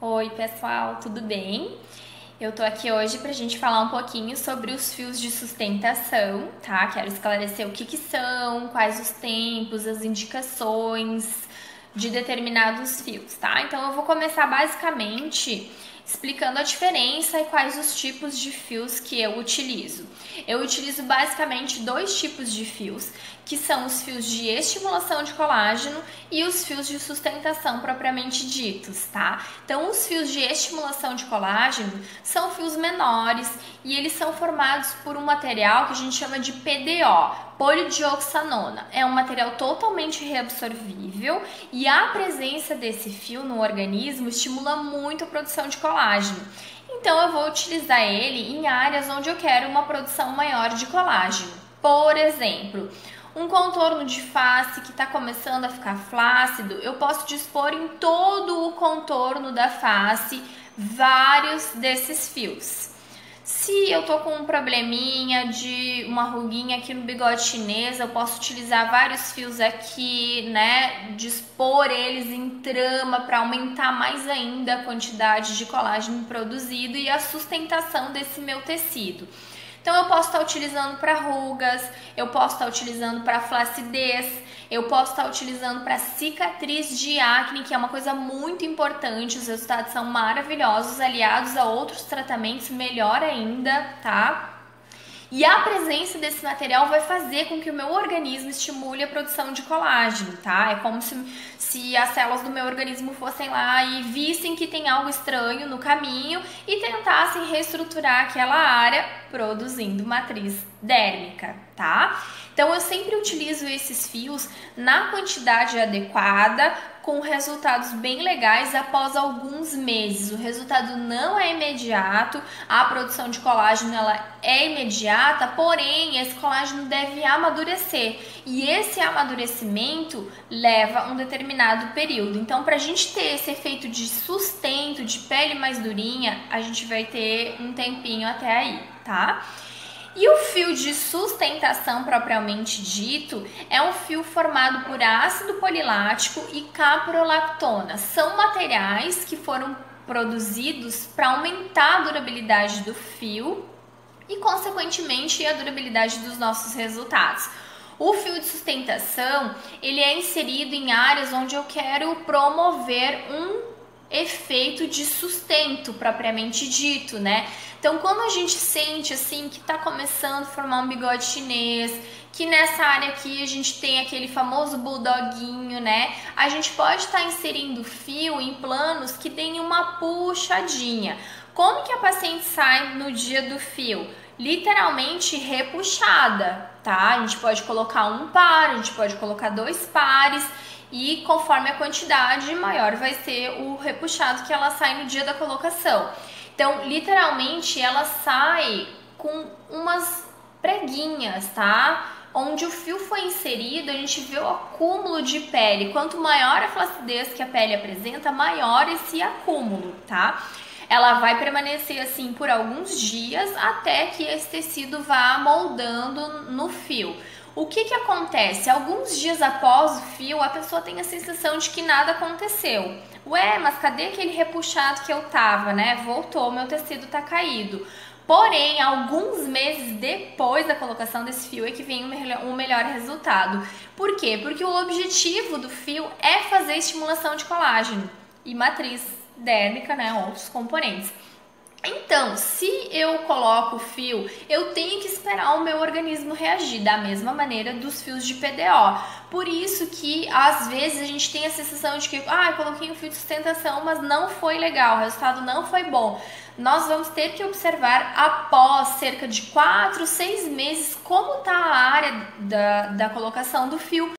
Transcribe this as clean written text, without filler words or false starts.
Oi, pessoal, tudo bem? Eu tô aqui hoje pra gente falar um pouquinho sobre os fios de sustentação, tá? Quero esclarecer o que são, quais os tempos, as indicações de determinados fios, tá? Então eu vou começar basicamente explicando a diferença e quais os tipos de fios que eu utilizo. Eu utilizo basicamente dois tipos de fios, que são os fios de estimulação de colágeno e os fios de sustentação propriamente ditos, tá? Então, os fios de estimulação de colágeno são fios menores e eles são formados por um material que a gente chama de PDO, polidioxanona. É um material totalmente reabsorvível e a presença desse fio no organismo estimula muito a produção de colágeno. Então, eu vou utilizar ele em áreas onde eu quero uma produção maior de colágeno. Por exemplo, um contorno de face que está começando a ficar flácido, eu posso dispor em todo o contorno da face vários desses fios. Se eu tô com um probleminha de uma ruguinha aqui no bigode chinês, eu posso utilizar vários fios aqui, né? Dispor eles em trama para aumentar mais ainda a quantidade de colágeno produzido e a sustentação desse meu tecido. Então eu posso estar utilizando para rugas, eu posso estar utilizando para flacidez, eu posso estar utilizando para cicatriz de acne, que é uma coisa muito importante. Os resultados são maravilhosos, aliados a outros tratamentos, melhor ainda, tá? E a presença desse material vai fazer com que o meu organismo estimule a produção de colágeno, tá? É como se as células do meu organismo fossem lá e vissem que tem algo estranho no caminho e tentassem reestruturar aquela área produzindo matriz dérmica, tá? Então eu sempre utilizo esses fios na quantidade adequada, com resultados bem legais após alguns meses. O resultado não é imediato, a produção de colágeno ela é imediata, porém esse colágeno deve amadurecer e esse amadurecimento leva um determinado período. Então, para a gente ter esse efeito de sustento, de pele mais durinha, a gente vai ter um tempinho até aí, tá? E o fio de sustentação propriamente dito é um fio formado por ácido polilático e caprolactona. São materiais que foram produzidos para aumentar a durabilidade do fio e, consequentemente, a durabilidade dos nossos resultados. O fio de sustentação, ele é inserido em áreas onde eu quero promover um efeito de sustento propriamente dito, né? Então, quando a gente sente assim que tá começando a formar um bigode chinês, que nessa área aqui a gente tem aquele famoso bulldoguinho, né? A gente pode estar inserindo fio em planos que deem uma puxadinha. Como que a paciente sai no dia do fio? Literalmente repuxada, tá? A gente pode colocar um par, a gente pode colocar dois pares e conforme a quantidade, maior vai ser o repuxado que ela sai no dia da colocação. Então, literalmente, ela sai com umas preguinhas, tá? Onde o fio foi inserido, a gente vê o acúmulo de pele. Quanto maior a flacidez que a pele apresenta, maior esse acúmulo, tá? Ela vai permanecer assim por alguns dias até que esse tecido vá moldando no fio. O que acontece? Alguns dias após o fio, a pessoa tem a sensação de que nada aconteceu. Ué, mas cadê aquele repuxado que eu tava, né? Voltou, meu tecido tá caído. Porém, alguns meses depois da colocação desse fio é que vem um melhor resultado. Por quê? Porque o objetivo do fio é fazer estimulação de colágeno e matriz dérmica, né? Outros componentes. Então, se eu coloco o fio, eu tenho que esperar o meu organismo reagir da mesma maneira dos fios de PDO. Por isso que, às vezes, a gente tem a sensação de que, eu coloquei um fio de sustentação, mas não foi legal, o resultado não foi bom. Nós vamos ter que observar após cerca de 4, 6 meses como está a área da colocação do fio,